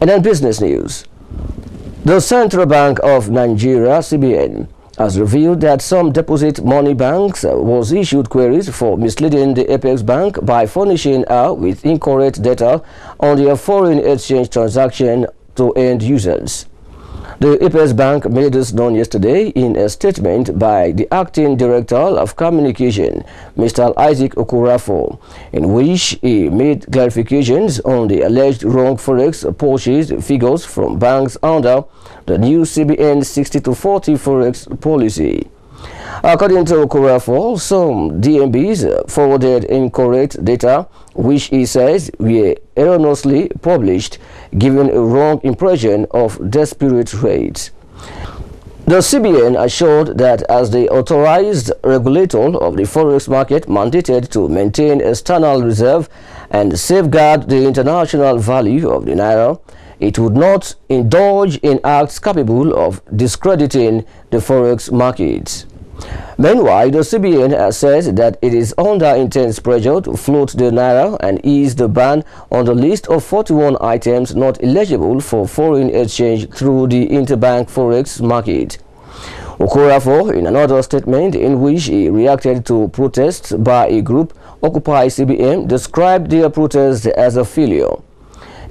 And then business news. The Central Bank of Nigeria, CBN, has revealed that some deposit money banks was issued queries for misleading the Apex Bank by furnishing her with incorrect data on their foreign exchange transaction to end users. The Apex Bank made this known yesterday in a statement by the Acting Director of Communication, Mr. Isaac Okorafor, in which he made clarifications on the alleged wrong forex purchase figures from banks under the new CBN 60-40 forex policy. According to Okorafor, some DMBs forwarded incorrect data, which he says were erroneously published, giving a wrong impression of desperate rates. The CBN assured that as the authorized regulator of the forex market mandated to maintain external reserve and safeguard the international value of the naira, it would not indulge in acts capable of discrediting the forex markets. Meanwhile, the CBN has said that it is under intense pressure to float the naira and ease the ban on the list of 41 items not eligible for foreign exchange through the interbank forex market. Okorafor, in another statement in which he reacted to protests by a group, Occupy CBN, described their protest as a failure.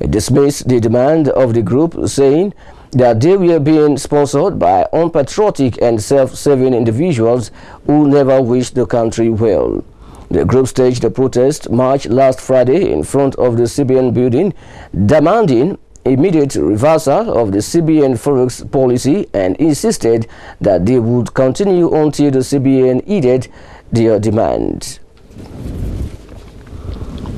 He dismissed the demand of the group, saying that they were being sponsored by unpatriotic and self-serving individuals who never wished the country well. The group staged a protest march last Friday in front of the CBN building, demanding immediate reversal of the CBN forex policy and insisted that they would continue until the CBN heeded their demands.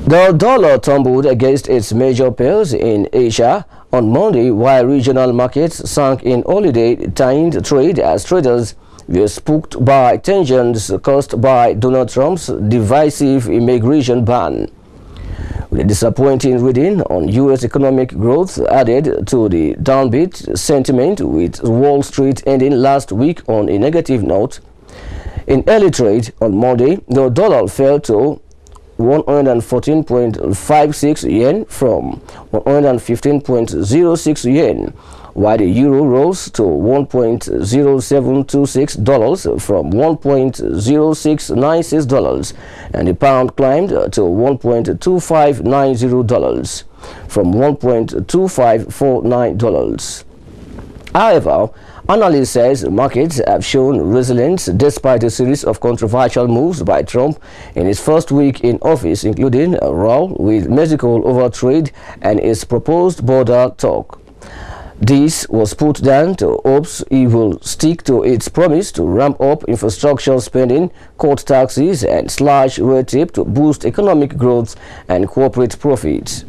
The dollar tumbled against its major peers in Asia on Monday, while regional markets sank in holiday-timed trade as traders were spooked by tensions caused by Donald Trump's divisive immigration ban. With a disappointing reading on U.S. economic growth added to the downbeat sentiment, with Wall Street ending last week on a negative note. In early trade on Monday, the dollar fell to 114.56 yen from 115.06 yen, while the euro rose to $1.0726 from $1.0696, and the pound climbed to $1.2590 from $1.2549. However, analysts says markets have shown resilience despite a series of controversial moves by Trump in his first week in office, including a row with Mexico over trade and his proposed border talk. This was put down to hopes he will stick to its promise to ramp up infrastructure spending, cut taxes, and slash red tape to boost economic growth and corporate profits.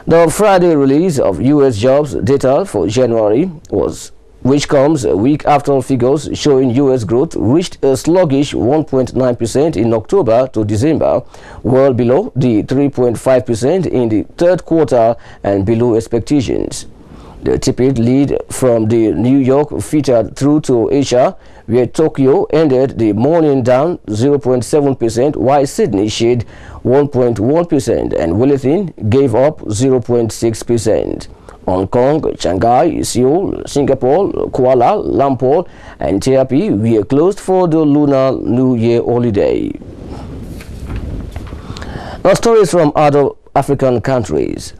The Friday release of U.S. jobs data for January which comes a week after figures showing U.S. growth reached a sluggish 1.9% in October to December, well below the 3.5% in the third quarter and below expectations. The tepid lead from the New York filtered through to Asia, where Tokyo ended the morning down 0.7%, while Sydney shed 1.1% and Wellington gave up 0.6%. Hong Kong, Shanghai, Seoul, Singapore, Kuala Lumpur, and Taipei were closed for the Lunar New Year holiday. Now, stories from other African countries.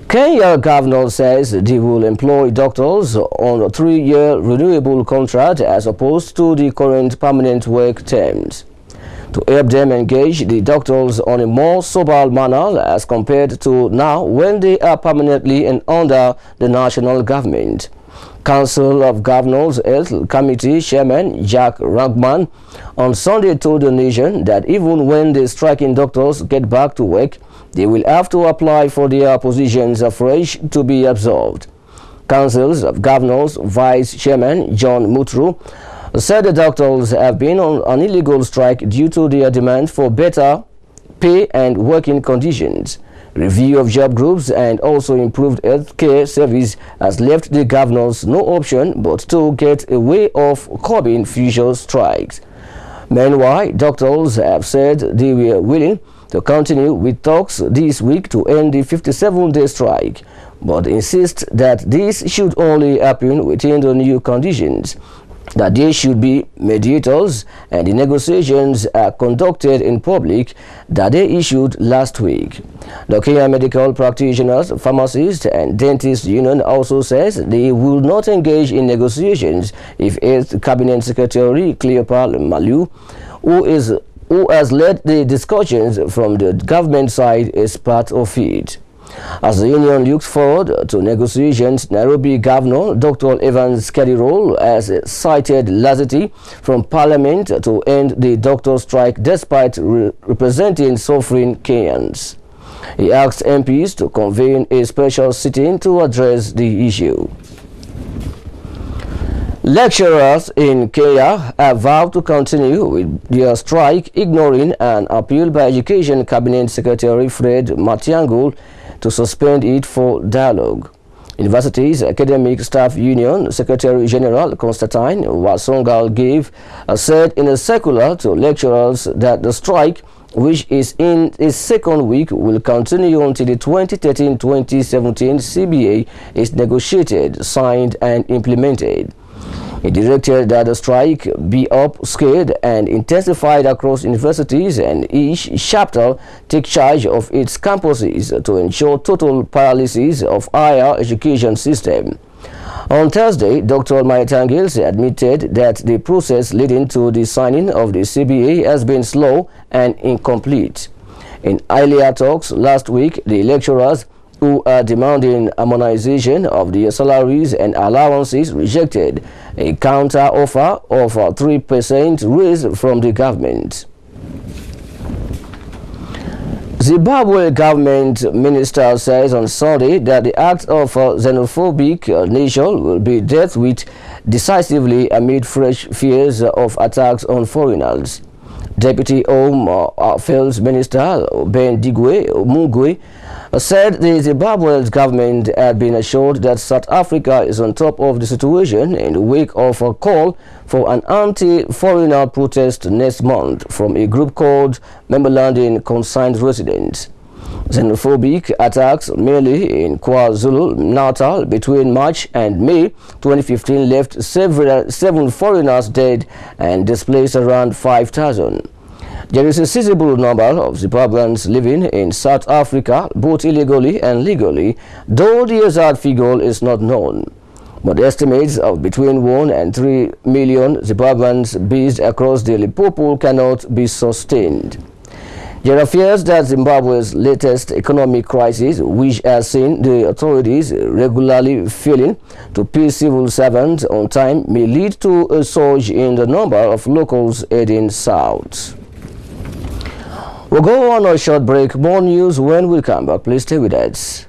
Kenya governor says they will employ doctors on a 3-year renewable contract as opposed to the current permanent work terms, to help them engage the doctors on a more sober manner as compared to now when they are permanently and under the national government. Council of Governors Health Committee Chairman Jack Ragman on Sunday told the nation that even when the striking doctors get back to work, they will have to apply for their positions afresh to be absorbed. Councils of Governors Vice Chairman John Mutru said the doctors have been on an illegal strike due to their demand for better pay and working conditions. Review of job groups and also improved health care service has left the governors no option but to get a way of curbing future strikes. Meanwhile, doctors have said they were willing to continue with talks this week to end the 57-day strike, but insists that this should only happen within the new conditions, that there should be mediators and the negotiations are conducted in public that they issued last week. The Kenya Medical Practitioners, Pharmacists and Dentists Union also says they will not engage in negotiations if Health Cabinet Secretary Cleopa Malu, who has led the discussions from the government side, is part of it. As the union looks forward to negotiations, Nairobi Governor Dr. Evans Kedirol has cited laxity from Parliament to end the doctor strike despite representing suffering Kenyans. He asked MPs to convene a special sitting to address the issue. Lecturers in Kenya have vowed to continue with their strike, ignoring an appeal by Education Cabinet Secretary Fred Matiangul to suspend it for dialogue. University's Academic Staff Union Secretary General Constantine Wasongal said in a circular to lecturers that the strike, which is in its second week, will continue until the 2013-2017 CBA is negotiated, signed and implemented. He directed that the strike be upscaled and intensified across universities and each chapter take charge of its campuses to ensure total paralysis of higher education system. On Thursday, Dr. Maitangils admitted that the process leading to the signing of the CBA has been slow and incomplete. In earlier talks last week, the lecturers who are demanding harmonization of their salaries and allowances rejected a counter offer of a 3% raise from the government. Zimbabwe government minister says on Sunday that the act of a xenophobic nation will be dealt with decisively amid fresh fears of attacks on foreigners. Deputy Home Affairs Minister Ben Digwe Mugwe said the Zimbabwean government had been assured that South Africa is on top of the situation in the wake of a call for an anti-foreigner protest next month from a group called Memberland Concerned Residents. Xenophobic attacks mainly in KwaZulu-Natal between March and May 2015 left seven foreigners dead and displaced around 5,000. There is a sizable number of Zimbabweans living in South Africa, both illegally and legally, though the exact figure is not known. But estimates of between 1 and 3 million Zimbabweans based across the Limpopo cannot be sustained. There are fears that Zimbabwe's latest economic crisis, which has seen the authorities regularly failing to pay civil servants on time, may lead to a surge in the number of locals heading south. We'll go on a short break. More news when we come back. Please stay with us.